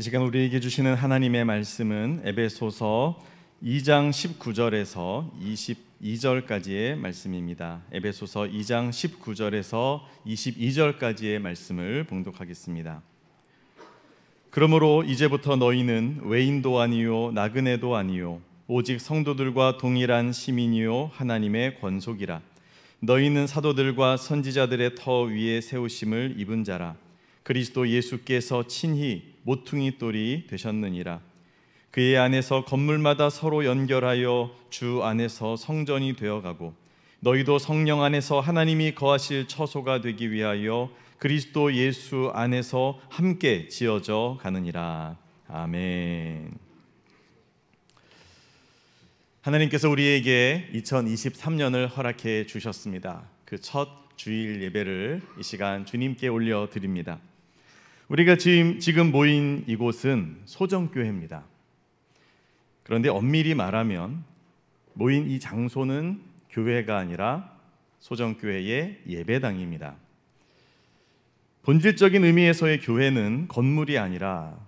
이 시간 우리에게 주시는 하나님의 말씀은 에베소서 2장 19절에서 22절까지의 말씀입니다. 에베소서 2장 19절에서 22절까지의 말씀을 봉독하겠습니다. 그러므로 이제부터 너희는 외인도 아니요 나그네도 아니요 오직 성도들과 동일한 시민이요 하나님의 권속이라. 너희는 사도들과 선지자들의 터 위에 세우심을 입은 자라. 그리스도 예수께서 친히 모퉁이 돌이 되셨느니라. 그의 안에서 건물마다 서로 연결하여 주 안에서 성전이 되어가고 너희도 성령 안에서 하나님이 거하실 처소가 되기 위하여 그리스도 예수 안에서 함께 지어져 가느니라. 아멘. 하나님께서 우리에게 2023년을 허락해 주셨습니다. 그 첫 주일 예배를 이 시간 주님께 올려드립니다. 우리가 지금 모인 이곳은 소정교회입니다. 그런데 엄밀히 말하면 모인 이 장소는 교회가 아니라 소정교회의 예배당입니다. 본질적인 의미에서의 교회는 건물이 아니라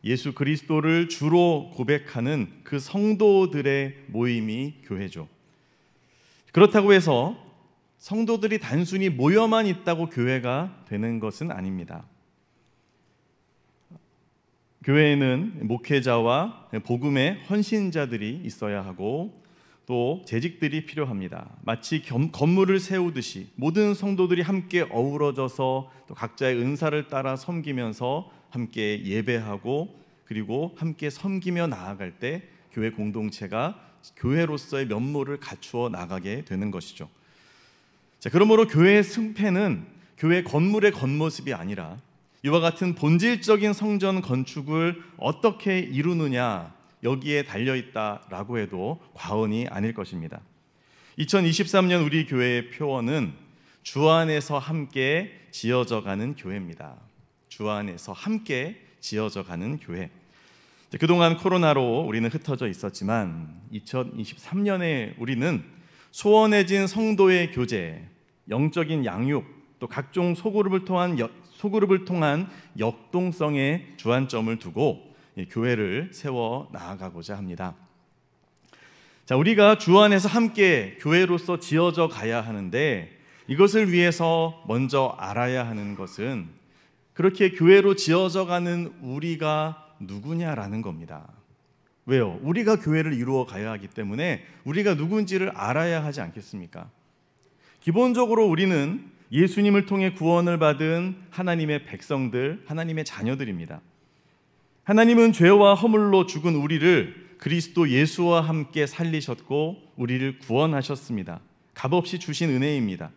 예수 그리스도를 주로 고백하는 그 성도들의 모임이 교회죠. 그렇다고 해서 성도들이 단순히 모여만 있다고 교회가 되는 것은 아닙니다. 교회에는 목회자와 복음의 헌신자들이 있어야 하고 또 재직들이 필요합니다. 마치 건물을 세우듯이 모든 성도들이 함께 어우러져서 또 각자의 은사를 따라 섬기면서 함께 예배하고 그리고 함께 섬기며 나아갈 때 교회 공동체가 교회로서의 면모를 갖추어 나가게 되는 것이죠. 자, 그러므로 교회의 승패는 교회 건물의 겉모습이 아니라 이와 같은 본질적인 성전 건축을 어떻게 이루느냐 여기에 달려있다라고 해도 과언이 아닐 것입니다. 2023년 우리 교회의 표어는 주 안에서 함께 지어져가는 교회입니다. 주 안에서 함께 지어져가는 교회. 그동안 코로나로 우리는 흩어져 있었지만 2023년에 우리는 소원해진 성도의 교제, 영적인 양육, 또 각종 소그룹을 통한 역동성에 주안점을 두고 교회를 세워 나아가고자 합니다. 자, 우리가 주 안에서 함께 교회로서 지어져 가야 하는데 이것을 위해서 먼저 알아야 하는 것은 그렇게 교회로 지어져 가는 우리가 누구냐라는 겁니다. 왜요? 우리가 교회를 이루어 가야 하기 때문에 우리가 누군지를 알아야 하지 않겠습니까? 기본적으로 우리는 예수님을 통해 구원을 받은 하나님의 백성들, 하나님의 자녀들입니다. 하나님은 죄와 허물로 죽은 우리를 그리스도 예수와 함께 살리셨고 우리를 구원하셨습니다. 값없이 주신 은혜입니다.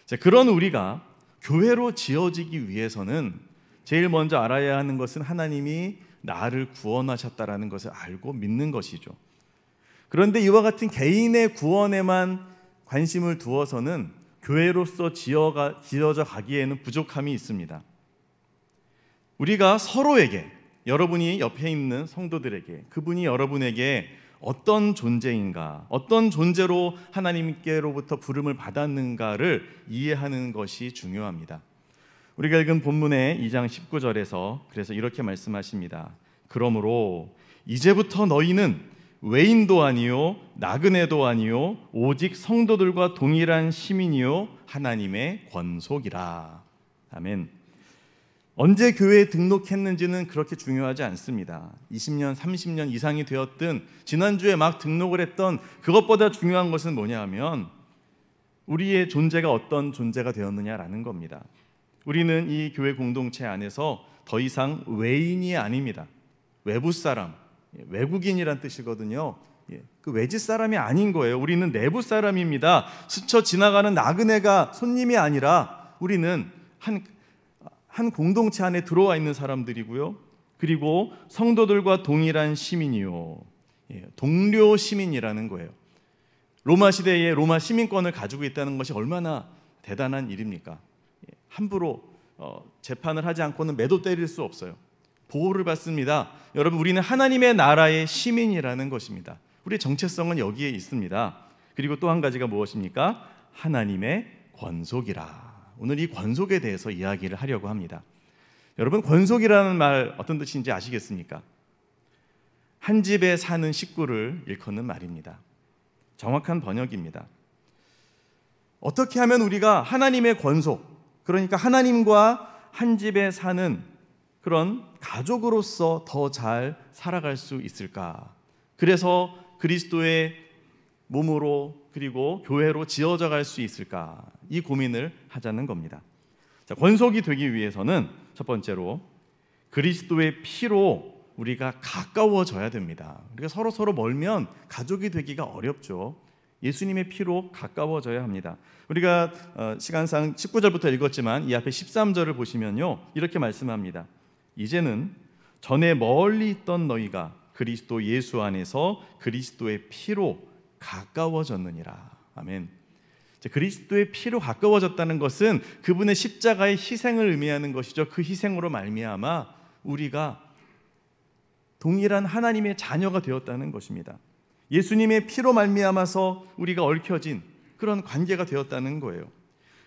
자, 그런 우리가 교회로 지어지기 위해서는 제일 먼저 알아야 하는 것은 하나님이 나를 구원하셨다라는 것을 알고 믿는 것이죠. 그런데 이와 같은 개인의 구원에만 관심을 두어서는 교회로서 지어져 가기에는 부족함이 있습니다. 우리가 서로에게, 여러분이 옆에 있는 성도들에게, 그분이 여러분에게 어떤 존재인가, 어떤 존재로 하나님께로부터 부름을 받았는가를 이해하는 것이 중요합니다. 우리가 읽은 본문의 2장 19절에서 그래서 이렇게 말씀하십니다. 그러므로 이제부터 너희는 외인도 아니요 나그네도 아니요 오직 성도들과 동일한 시민이요 하나님의 권속이라. 아멘. 언제 교회에 등록했는지는 그렇게 중요하지 않습니다. 20년, 30년 이상이 되었든 지난주에 막 등록을 했던 그것보다 중요한 것은 뭐냐 하면 우리의 존재가 어떤 존재가 되었느냐라는 겁니다. 우리는 이 교회 공동체 안에서 더 이상 외인이 아닙니다. 외부 사람, 외국인이란 뜻이거든요. 그 외지 사람이 아닌 거예요. 우리는 내부 사람입니다. 스쳐 지나가는 나그네가 손님이 아니라 우리는 한 공동체 안에 들어와 있는 사람들이고요. 그리고 성도들과 동일한 시민이요. 동료 시민이라는 거예요. 로마 시대에 로마 시민권을 가지고 있다는 것이 얼마나 대단한 일입니까? 함부로 재판을 하지 않고는 매도 때릴 수 없어요. 보호를 받습니다. 여러분, 우리는 하나님의 나라의 시민이라는 것입니다. 우리의 정체성은 여기에 있습니다. 그리고 또 한 가지가 무엇입니까? 하나님의 권속이라. 오늘 이 권속에 대해서 이야기를 하려고 합니다. 여러분, 권속이라는 말 어떤 뜻인지 아시겠습니까? 한 집에 사는 식구를 일컫는 말입니다. 정확한 번역입니다. 어떻게 하면 우리가 하나님의 권속, 그러니까 하나님과 한 집에 사는 그런 가족으로서 더 잘 살아갈 수 있을까? 그래서 그리스도의 몸으로 그리고 교회로 지어져 갈 수 있을까? 이 고민을 하자는 겁니다. 자, 권속이 되기 위해서는 첫 번째로 그리스도의 피로 우리가 가까워져야 됩니다. 우리가 서로 멀면 가족이 되기가 어렵죠. 예수님의 피로 가까워져야 합니다. 우리가 시간상 19절부터 읽었지만 이 앞에 13절을 보시면요, 이렇게 말씀합니다. 이제는 전에 멀리 있던 너희가 그리스도 예수 안에서 그리스도의 피로 가까워졌느니라. 아멘. 그리스도의 피로 가까워졌다는 것은 그분의 십자가의 희생을 의미하는 것이죠. 그 희생으로 말미암아 우리가 동일한 하나님의 자녀가 되었다는 것입니다. 예수님의 피로 말미암아서 우리가 얽혀진 그런 관계가 되었다는 거예요.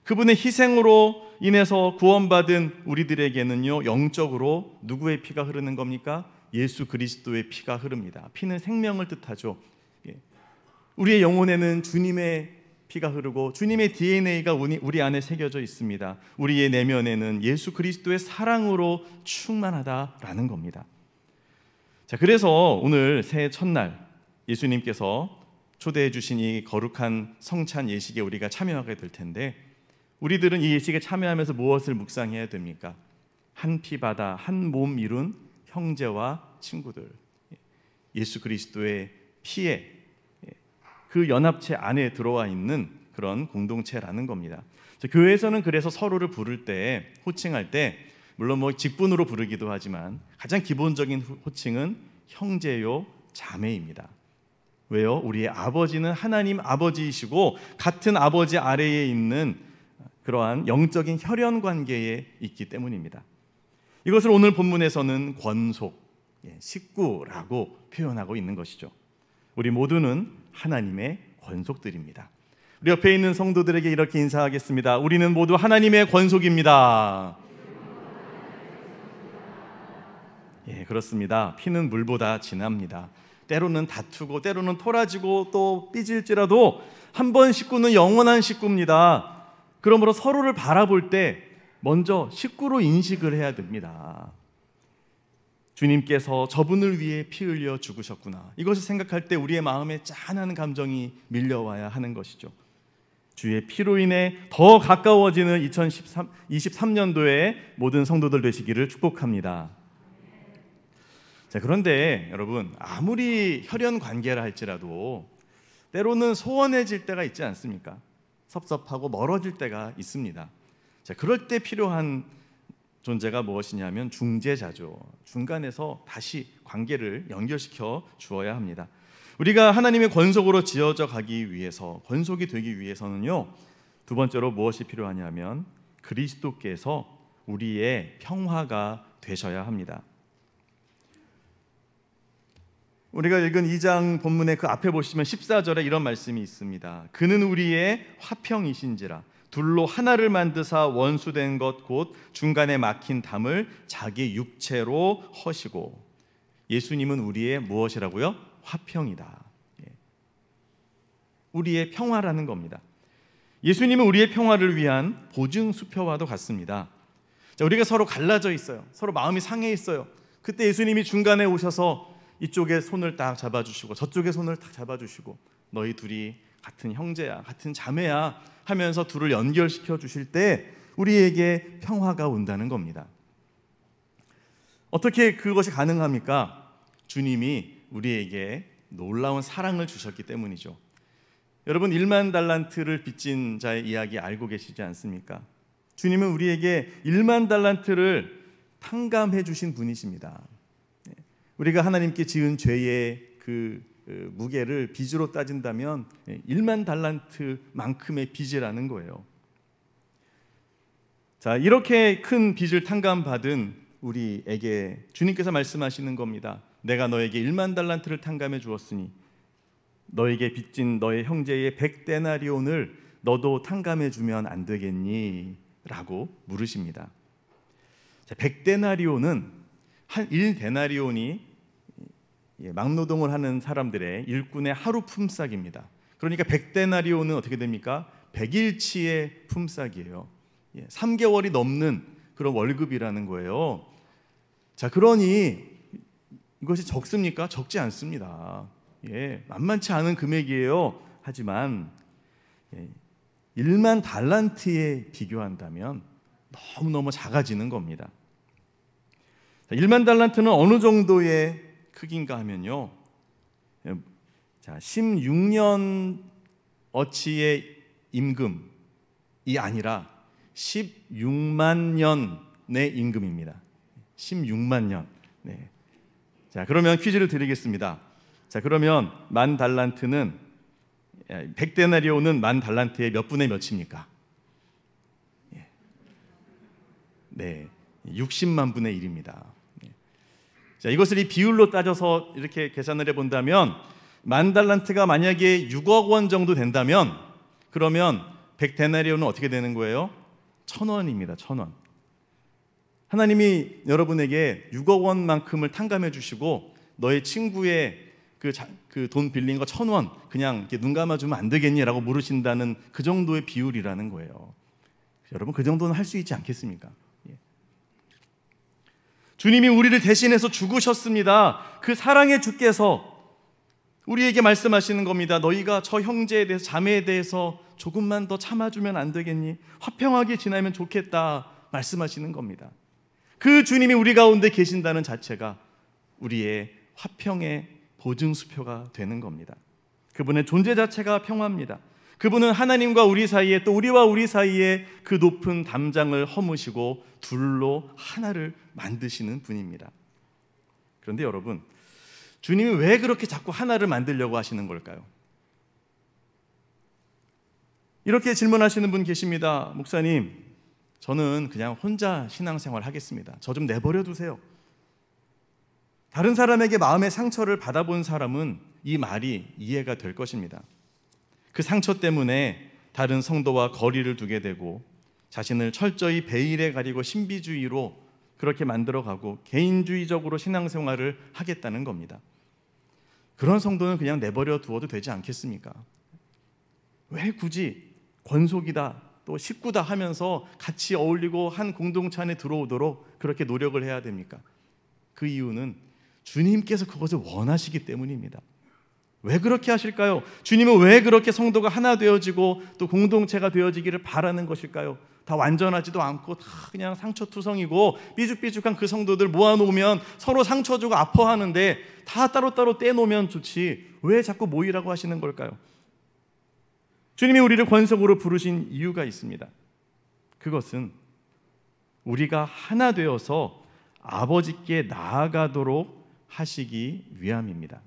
그분의 희생으로 인해서 구원받은 우리들에게는요, 영적으로 누구의 피가 흐르는 겁니까? 예수 그리스도의 피가 흐릅니다. 피는 생명을 뜻하죠. 우리의 영혼에는 주님의 피가 흐르고 주님의 DNA가 우리 안에 새겨져 있습니다. 우리의 내면에는 예수 그리스도의 사랑으로 충만하다라는 겁니다. 자, 그래서 오늘 새해 첫날 예수님께서 초대해 주신 이 거룩한 성찬 예식에 우리가 참여하게 될 텐데, 우리들은 이 예식에 참여하면서 무엇을 묵상해야 됩니까? 한 피 받아 한 몸 이룬 형제와 친구들, 예수 그리스도의 피에 그 연합체 안에 들어와 있는 그런 공동체라는 겁니다. 교회에서는 그래서 서로를 부를 때, 호칭할 때 물론 직분으로 부르기도 하지만 가장 기본적인 호칭은 형제요 자매입니다. 왜요? 우리의 아버지는 하나님 아버지이시고 같은 아버지 아래에 있는 그러한 영적인 혈연 관계에 있기 때문입니다. 이것을 오늘 본문에서는 권속, 식구라고 표현하고 있는 것이죠. 우리 모두는 하나님의 권속들입니다. 우리 옆에 있는 성도들에게 이렇게 인사하겠습니다. 우리는 모두 하나님의 권속입니다. 예, 그렇습니다. 피는 물보다 진합니다. 때로는 다투고 때로는 토라지고 또 삐질지라도 한 번 식구는 영원한 식구입니다. 그러므로 서로를 바라볼 때 먼저 식구로 인식을 해야 됩니다. 주님께서 저분을 위해 피 흘려 죽으셨구나. 이것을 생각할 때 우리의 마음에 짠한 감정이 밀려와야 하는 것이죠. 주의 피로 인해 더 가까워지는 2023년도에 모든 성도들 되시기를 축복합니다. 자, 그런데 여러분, 아무리 혈연 관계라 할지라도 때로는 소원해질 때가 있지 않습니까? 섭섭하고 멀어질 때가 있습니다. 자, 그럴 때 필요한 존재가 무엇이냐면 중재자죠. 중간에서 다시 관계를 연결시켜 주어야 합니다. 우리가 하나님의 권속으로 지어져 가기 위해서, 권속이 되기 위해서는요, 두 번째로 무엇이 필요하냐면 그리스도께서 우리의 평화가 되셔야 합니다. 우리가 읽은 2장 본문의 그 앞에 보시면 14절에 이런 말씀이 있습니다. 그는 우리의 화평이신지라 둘로 하나를 만드사 원수된 것 곧 중간에 막힌 담을 자기 육체로 허시고. 예수님은 우리의 무엇이라고요? 화평이다. 우리의 평화라는 겁니다. 예수님은 우리의 평화를 위한 보증수표와도 같습니다. 자, 우리가 서로 갈라져 있어요. 서로 마음이 상해 있어요. 그때 예수님이 중간에 오셔서 이쪽에 손을 딱 잡아주시고 저쪽에 손을 딱 잡아주시고 너희 둘이 같은 형제야, 같은 자매야 하면서 둘을 연결시켜 주실 때 우리에게 평화가 온다는 겁니다. 어떻게 그것이 가능합니까? 주님이 우리에게 놀라운 사랑을 주셨기 때문이죠. 여러분, 1만 달란트를 빚진 자의 이야기 알고 계시지 않습니까? 주님은 우리에게 1만 달란트를 탕감해 주신 분이십니다. 우리가 하나님께 지은 죄의 그 무게를 빚으로 따진다면 1만 달란트만큼의 빚이라는 거예요. 자, 이렇게 큰 빚을 탕감받은 우리에게 주님께서 말씀하시는 겁니다. 내가 너에게 1만 달란트를 탕감해 주었으니 너에게 빚진 너의 형제의 100데나리온을 너도 탕감해 주면 안 되겠니? 라고 물으십니다. 자, 100데나리온은 한 1데나리온이 막노동을 하는 사람들의 일꾼의 하루 품삯입니다. 그러니까 100데나리온은 어떻게 됩니까? 100일치의 품삯이에요. 3개월이 넘는 그런 월급이라는 거예요. 자, 그러니 이것이 적습니까? 적지 않습니다. 만만치 않은 금액이에요. 하지만 1만 달란트에 비교한다면 너무너무 작아지는 겁니다. 1만 달란트는 어느 정도의 크기인가 하면요, 자, 16년 어치의 임금이 아니라 16만 년의 임금입니다. 16만 년. 네. 자, 그러면 퀴즈를 드리겠습니다. 자, 그러면 만 달란트는 100데나리온은 만 달란트의 몇 분의 몇입니까? 네, 60만 분의 1입니다. 자, 이것을 이 비율로 따져서 이렇게 계산을 해본다면 만 달란트가 만약에 6억 원 정도 된다면 그러면 100데나리온은 어떻게 되는 거예요? 1,000원입니다. 1,000원. 하나님이 여러분에게 6억 원만큼을 탕감해 주시고 너의 친구의 그 돈 빌린 거 1,000원 그냥 이렇게 눈 감아주면 안 되겠니라고 물으신다는 그 정도의 비율이라는 거예요. 여러분, 그 정도는 할 수 있지 않겠습니까? 주님이 우리를 대신해서 죽으셨습니다. 그 사랑의 주께서 우리에게 말씀하시는 겁니다. 너희가 저 형제에 대해서, 자매에 대해서 조금만 더 참아주면 안 되겠니? 화평하게 지나면 좋겠다 말씀하시는 겁니다. 그 주님이 우리 가운데 계신다는 자체가 우리의 화평의 보증수표가 되는 겁니다. 그분의 존재 자체가 평화입니다. 그분은 하나님과 우리 사이에, 또 우리와 우리 사이에 그 높은 담장을 허무시고 둘로 하나를 만드시는 분입니다. 그런데 여러분, 주님이 왜 그렇게 자꾸 하나를 만들려고 하시는 걸까요? 이렇게 질문하시는 분 계십니다. 목사님, 저는 그냥 혼자 신앙생활 하겠습니다. 저 좀 내버려 두세요. 다른 사람에게 마음의 상처를 받아본 사람은 이 말이 이해가 될 것입니다. 그 상처 때문에 다른 성도와 거리를 두게 되고 자신을 철저히 베일에 가리고 신비주의로 그렇게 만들어가고 개인주의적으로 신앙생활을 하겠다는 겁니다. 그런 성도는 그냥 내버려 두어도 되지 않겠습니까? 왜 굳이 권속이다 또 식구다 하면서 같이 어울리고 한 공동체 안에 들어오도록 그렇게 노력을 해야 됩니까? 그 이유는 주님께서 그것을 원하시기 때문입니다. 왜 그렇게 하실까요? 주님은 왜 그렇게 성도가 하나 되어지고 또 공동체가 되어지기를 바라는 것일까요? 다 완전하지도 않고 다 그냥 상처투성이고 삐죽삐죽한 그 성도들 모아놓으면 서로 상처 주고 아파하는데 다 따로따로 떼놓으면 좋지 왜 자꾸 모이라고 하시는 걸까요? 주님이 우리를 권속으로 부르신 이유가 있습니다. 그것은 우리가 하나 되어서 아버지께 나아가도록 하시기 위함입니다.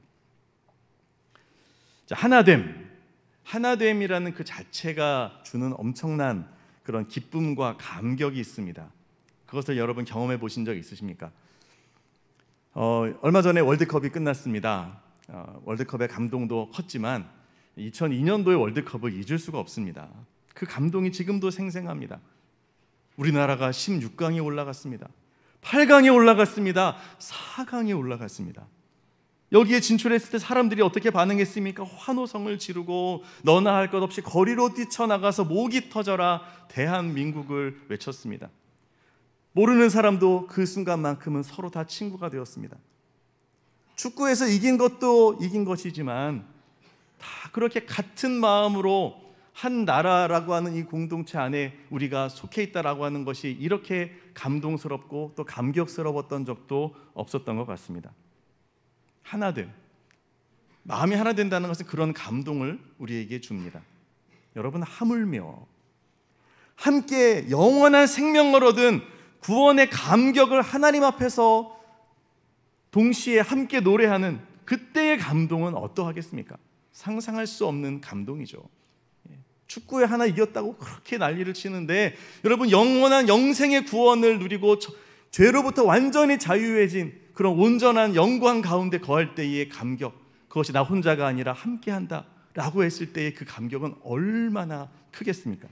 자, 하나됨이라는 그 자체가 주는 엄청난 그런 기쁨과 감격이 있습니다. 그것을 여러분 경험해 보신 적 있으십니까? 얼마 전에 월드컵이 끝났습니다. 월드컵의 감동도 컸지만 2002년도의 월드컵을 잊을 수가 없습니다. 그 감동이 지금도 생생합니다. 우리나라가 16강에 올라갔습니다. 8강에 올라갔습니다. 4강에 올라갔습니다. 여기에 진출했을 때 사람들이 어떻게 반응했습니까? 환호성을 지르고 너나 할 것 없이 거리로 뛰쳐나가서 목이 터져라 대한민국을 외쳤습니다. 모르는 사람도 그 순간만큼은 서로 다 친구가 되었습니다. 축구에서 이긴 것도 이긴 것이지만 다 그렇게 같은 마음으로 한 나라라고 하는 이 공동체 안에 우리가 속해 있다라고 하는 것이 이렇게 감동스럽고 또 감격스러웠던 적도 없었던 것 같습니다. 하나됨, 마음이 하나 된다는 것은 그런 감동을 우리에게 줍니다. 여러분, 하물며 함께 영원한 생명을 얻은 구원의 감격을 하나님 앞에서 동시에 함께 노래하는 그때의 감동은 어떠하겠습니까? 상상할 수 없는 감동이죠. 축구에 하나 이겼다고 그렇게 난리를 치는데 여러분, 영원한 영생의 구원을 누리고 죄로부터 완전히 자유해진 그런 온전한 영광 가운데 거할 때의 감격, 그것이 나 혼자가 아니라 함께한다 라고 했을 때의 그 감격은 얼마나 크겠습니까?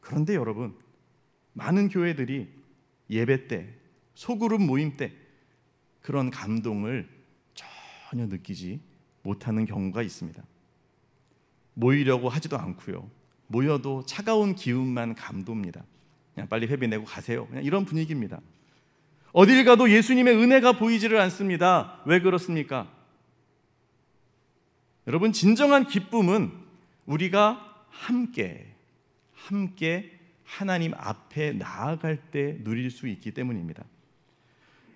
그런데 여러분, 많은 교회들이 예배 때, 소그룹 모임 때 그런 감동을 전혀 느끼지 못하는 경우가 있습니다. 모이려고 하지도 않고요. 모여도 차가운 기운만 감돕니다. 그냥 빨리 회비 내고 가세요. 그냥 이런 분위기입니다. 어딜 가도 예수님의 은혜가 보이지를 않습니다. 왜 그렇습니까? 여러분, 진정한 기쁨은 우리가 함께 하나님 앞에 나아갈 때 누릴 수 있기 때문입니다.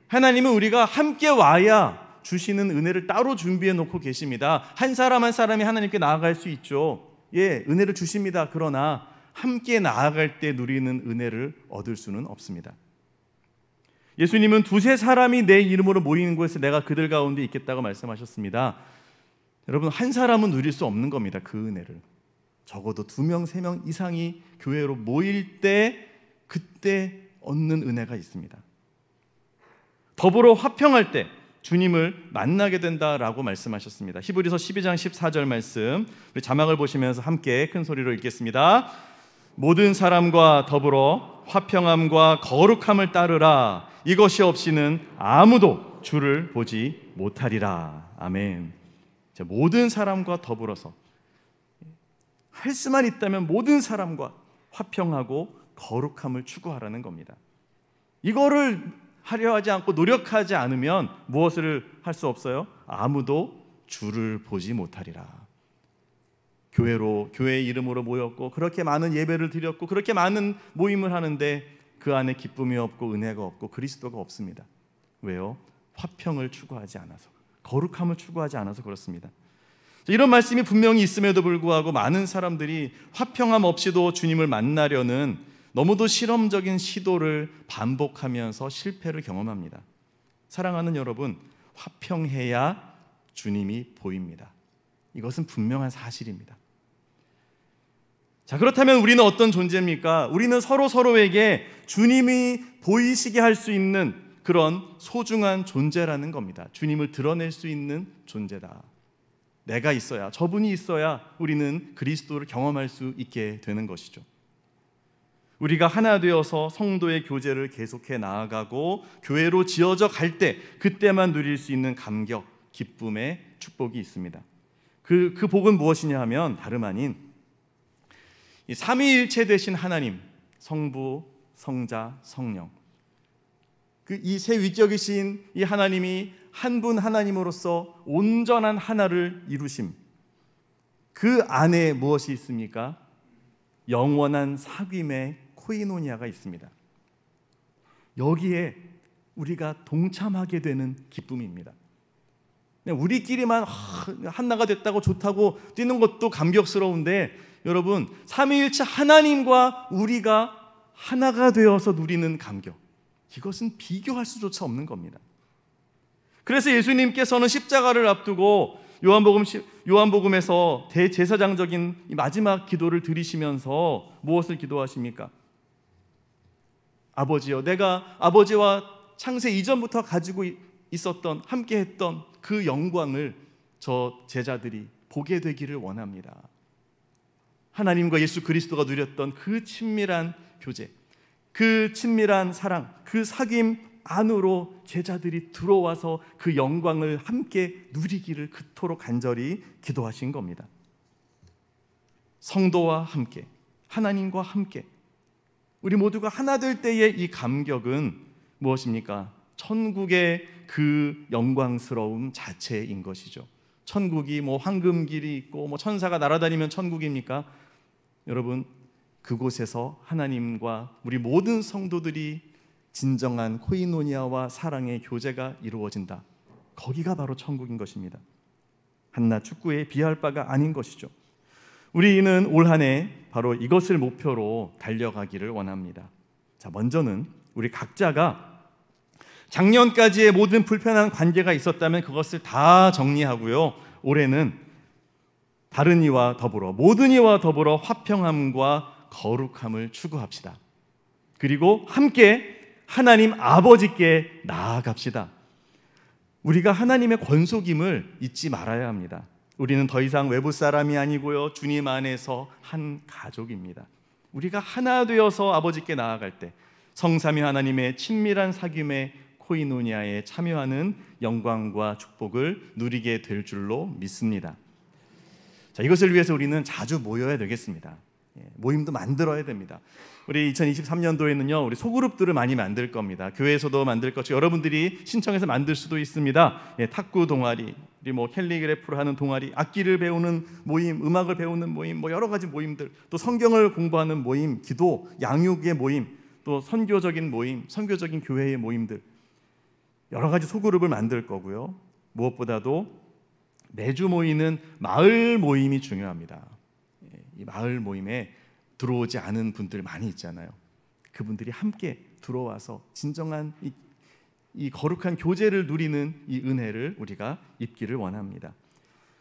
하나님은 우리가 함께 와야 주시는 은혜를 따로 준비해 놓고 계십니다. 한 사람 한 사람이 하나님께 나아갈 수 있죠. 예, 은혜를 주십니다. 그러나 함께 나아갈 때 누리는 은혜를 얻을 수는 없습니다. 예수님은 두세 사람이 내 이름으로 모이는 곳에 내가 그들 가운데 있겠다고 말씀하셨습니다. 여러분, 한 사람은 누릴 수 없는 겁니다. 그 은혜를. 적어도 2명, 3명 이상이 교회로 모일 때 그때 얻는 은혜가 있습니다. 더불어 화평할 때 주님을 만나게 된다라고 말씀하셨습니다. 히브리서 12장 14절 말씀, 우리 자막을 보시면서 함께 큰 소리로 읽겠습니다. 모든 사람과 더불어 화평함과 거룩함을 따르라. 이것이 없이는 아무도 주를 보지 못하리라. 아멘. 자, 모든 사람과 더불어서 할 수만 있다면 모든 사람과 화평하고 거룩함을 추구하라는 겁니다. 이거를 하려 하지 않고 노력하지 않으면 무엇을 할 수 없어요? 아무도 주를 보지 못하리라. 교회 이름으로 모였고 그렇게 많은 예배를 드렸고 그렇게 많은 모임을 하는데 그 안에 기쁨이 없고 은혜가 없고 그리스도가 없습니다. 왜요? 화평을 추구하지 않아서, 거룩함을 추구하지 않아서 그렇습니다. 이런 말씀이 분명히 있음에도 불구하고 많은 사람들이 화평함 없이도 주님을 만나려는 너무도 실험적인 시도를 반복하면서 실패를 경험합니다. 사랑하는 여러분, 화평해야 주님이 보입니다. 이것은 분명한 사실입니다. 자, 그렇다면 우리는 어떤 존재입니까? 우리는 서로에게 주님이 보이시게 할 수 있는 그런 소중한 존재라는 겁니다. 주님을 드러낼 수 있는 존재다. 내가 있어야, 저분이 있어야 우리는 그리스도를 경험할 수 있게 되는 것이죠. 우리가 하나 되어서 성도의 교제를 계속해 나아가고 교회로 지어져 갈 때 그때만 누릴 수 있는 감격, 기쁨의 축복이 있습니다. 그 복은 무엇이냐 하면 다름 아닌 이 삼위일체 되신 하나님, 성부, 성자, 성령, 이 세 위격이신 이 하나님이 한 분 하나님으로서 온전한 하나를 이루심, 그 안에 무엇이 있습니까? 영원한 사귐의 코이노니아가 있습니다. 여기에 우리가 동참하게 되는 기쁨입니다. 우리끼리만 하나가 됐다고 좋다고 뛰는 것도 감격스러운데 여러분, 삼위일체 하나님과 우리가 하나가 되어서 누리는 감격, 이것은 비교할 수조차 없는 겁니다. 그래서 예수님께서는 십자가를 앞두고 요한복음에서 대제사장적인 마지막 기도를 드리시면서 무엇을 기도하십니까? 아버지여, 내가 아버지와 창세 이전부터 가지고 있었던, 함께했던 그 영광을 저 제자들이 보게 되기를 원합니다. 하나님과 예수 그리스도가 누렸던 그 친밀한 교제, 그 친밀한 사랑, 그 사귐 안으로 제자들이 들어와서 그 영광을 함께 누리기를 그토록 간절히 기도하신 겁니다. 성도와 함께, 하나님과 함께 우리 모두가 하나 될 때의 이 감격은 무엇입니까? 천국의 그 영광스러움 자체인 것이죠. 천국이 황금길이 있고 천사가 날아다니면 천국입니까? 여러분, 그곳에서 하나님과 우리 모든 성도들이 진정한 코이노니아와 사랑의 교제가 이루어진다. 거기가 바로 천국인 것입니다. 한낱 축구에 비할 바가 아닌 것이죠. 우리는 올 한 해 바로 이것을 목표로 달려가기를 원합니다. 자, 먼저는 우리 각자가 작년까지의 모든 불편한 관계가 있었다면 그것을 다 정리하고요. 올해는 다른 이와 더불어, 모든 이와 더불어 화평함과 거룩함을 추구합시다. 그리고 함께 하나님 아버지께 나아갑시다. 우리가 하나님의 권속임을 잊지 말아야 합니다. 우리는 더 이상 외부 사람이 아니고요, 주님 안에서 한 가족입니다. 우리가 하나 되어서 아버지께 나아갈 때 성삼위 하나님의 친밀한 사귐의 코이노니아에 참여하는 영광과 축복을 누리게 될 줄로 믿습니다. 자, 이것을 위해서 우리는 자주 모여야 되겠습니다. 모임도 만들어야 됩니다. 우리 2023년도에는요, 우리 소그룹들을 많이 만들 겁니다. 교회에서도 만들 것이고 여러분들이 신청해서 만들 수도 있습니다. 탁구 동아리, 우리 캘리그래프를 하는 동아리, 악기를 배우는 모임, 음악을 배우는 모임, 여러 가지 모임들, 또 성경을 공부하는 모임, 기도, 양육의 모임, 또 선교적인 모임, 선교적인 교회의 모임들, 여러 가지 소그룹을 만들 거고요. 무엇보다도 매주 모이는 마을 모임이 중요합니다. 이 마을 모임에 들어오지 않은 분들 많이 있잖아요. 그분들이 함께 들어와서 진정한 이 거룩한 교제를 누리는 이 은혜를 우리가 입기를 원합니다.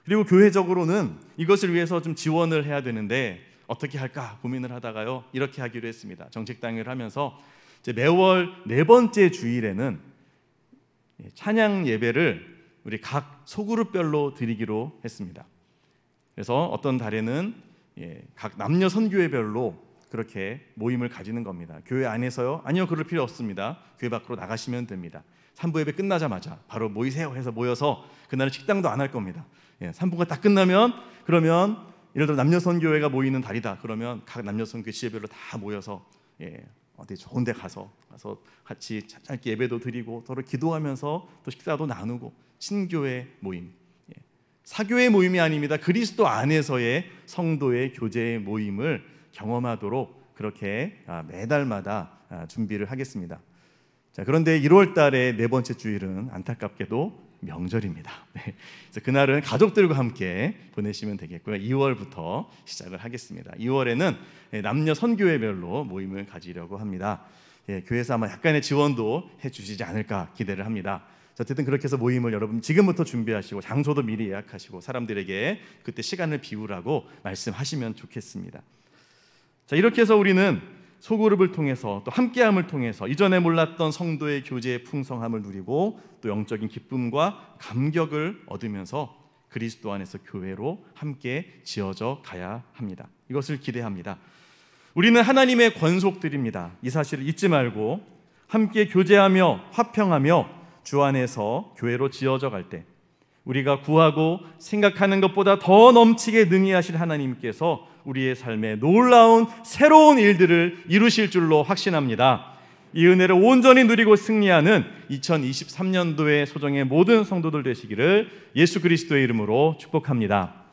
그리고 교회적으로는 이것을 위해서 좀 지원을 해야 되는데 어떻게 할까 고민을 하다가요, 이렇게 하기로 했습니다. 정책당을 하면서 이제 매월 4번째 주일에는 찬양 예배를 우리 각 소그룹별로 드리기로 했습니다. 그래서 어떤 달에는 각 남녀 선교회별로 그렇게 모임을 가지는 겁니다. 교회 안에서요? 아니요, 그럴 필요 없습니다. 교회 밖으로 나가시면 됩니다. 3부 예배 끝나자마자 바로 모이세요 해서 모여서 그날은 식당도 안 할 겁니다. 3부가 딱 끝나면, 그러면 예를 들어 남녀 선교회가 모이는 달이다 그러면 각 남녀 선교회 지회별로 다 모여서 어디 좋은 데 가서 같이 짧게 예배도 드리고 서로 기도하면서 또 식사도 나누고, 친교회 모임, 사교의 모임이 아닙니다. 그리스도 안에서의 성도의 교제의 모임을 경험하도록 그렇게 매달마다 준비를 하겠습니다. 자, 그런데 1월 달에 4번째 주일은 안타깝게도 명절입니다. 그래서 그날은 가족들과 함께 보내시면 되겠고요. 2월부터 시작을 하겠습니다. 2월에는 남녀 선교회별로 모임을 가지려고 합니다. 교회에서 아마 약간의 지원도 해주시지 않을까 기대를 합니다. 어쨌든 그렇게 해서 모임을 여러분 지금부터 준비하시고 장소도 미리 예약하시고 사람들에게 그때 시간을 비우라고 말씀하시면 좋겠습니다. 자, 이렇게 해서 우리는 소그룹을 통해서 또 함께함을 통해서 이전에 몰랐던 성도의 교제의 풍성함을 누리고 또 영적인 기쁨과 감격을 얻으면서 그리스도 안에서 교회로 함께 지어져 가야 합니다. 이것을 기대합니다. 우리는 하나님의 권속들입니다. 이 사실을 잊지 말고 함께 교제하며 화평하며 주 안에서 교회로 지어져 갈 때 우리가 구하고 생각하는 것보다 더 넘치게 능히 하실 하나님께서 우리의 삶에 놀라운 새로운 일들을 이루실 줄로 확신합니다. 이 은혜를 온전히 누리고 승리하는 2023년도의 소정의 모든 성도들 되시기를 예수 그리스도의 이름으로 축복합니다.